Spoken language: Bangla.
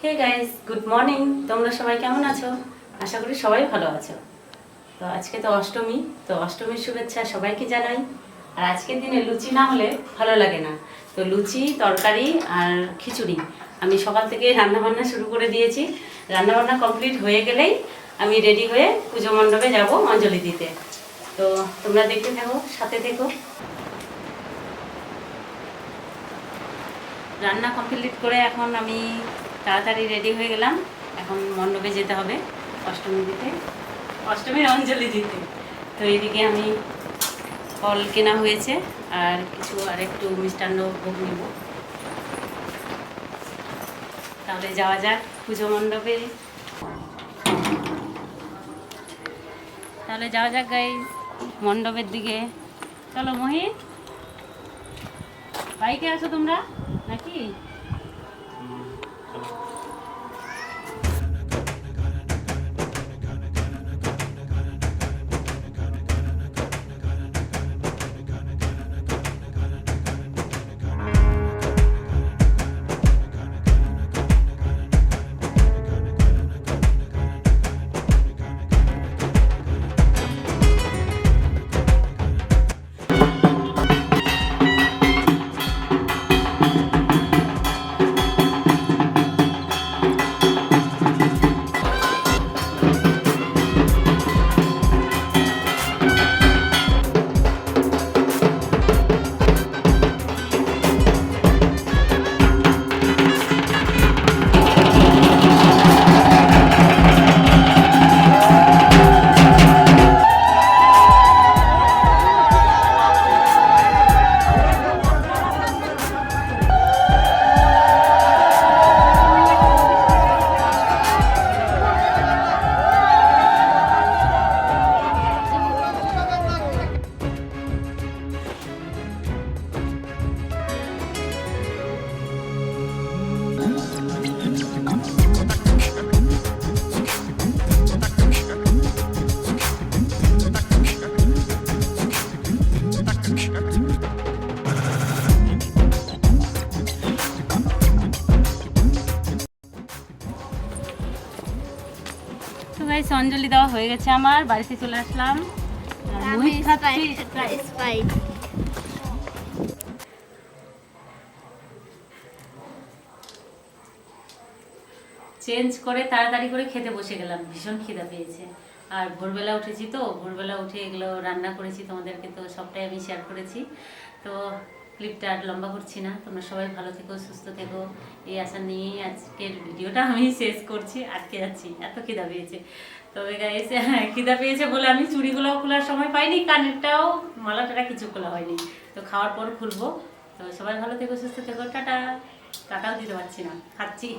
Hey guys, good morning. তোমরা সবাই কেমন আছো? আশা করি সবাই ভালো আছো। তো আজকে তো অষ্টমী, তো অষ্টমীর শুভেচ্ছা সবাইকে জানাই। আর আজকের দিনে লুচি না হলে ভালো লাগে না, তো লুচি, তরকারি আর খিচুড়ি আমি সকাল থেকে রান্নাবান্না শুরু করে দিয়েছি। রান্নাবান্না কমপ্লিট হয়ে গেলেই আমি রেডি হয়ে পুজো মণ্ডপে যাব অঞ্জলি দিতে। তো তোমরা দেখতে থাকো, সাথে থেকো। রান্না কমপ্লিট করে এখন আমি তাড়াতাড়ি রেডি হয়ে গেলাম। এখন মণ্ডপে যেতে হবে অষ্টমী দিতে, অষ্টমীর অঞ্জলি দিতে। তো এইদিকে আমি ফল কেনা হয়েছে আর কিছু আর একটু মিষ্টান্ন ভোগ নেব। তাহলে যাওয়া যাক পুজো মণ্ডপে। তাহলে যাওয়া যাক গাইস মণ্ডপের দিকে। চলো মহিত, বাইকে আসো তোমরা নাকি? তো গাইস অঞ্জলি দেওয়া হয়ে গেছে, আমার বাড়িতে চলে আসলাম। চেঞ্জ করে তাড়াতাড়ি করে খেতে বসে গেলাম, ভীষণ খিদা পেয়েছে। আর ভোরবেলা উঠেছি, তো ভোরবেলা উঠে এগুলো রান্না করেছি, তোমাদেরকে তো সবটাই আমি শেয়ার করেছি। তো ক্লিপটা আর লম্বা করছি না, তোমরা সবাই ভালো থেকো, সুস্থ থেকো, এই আশা নিয়েই আজকের ভিডিওটা আমি শেষ করছি। আটকে যাচ্ছি, এত খিদা পেয়েছে। তবে গাইস খিদা পেয়েছে বলে আমি চুড়িগুলো খোলার সময় পাইনি, কানেরটাও মালাটা কিছু খোলা হয়নি। তো খাওয়ার পর খুলবো। তো সবাই ভালো থেকো, সুস্থ থেকো, টাটা। টাটাও দিতে পারছি না, খাচ্ছি।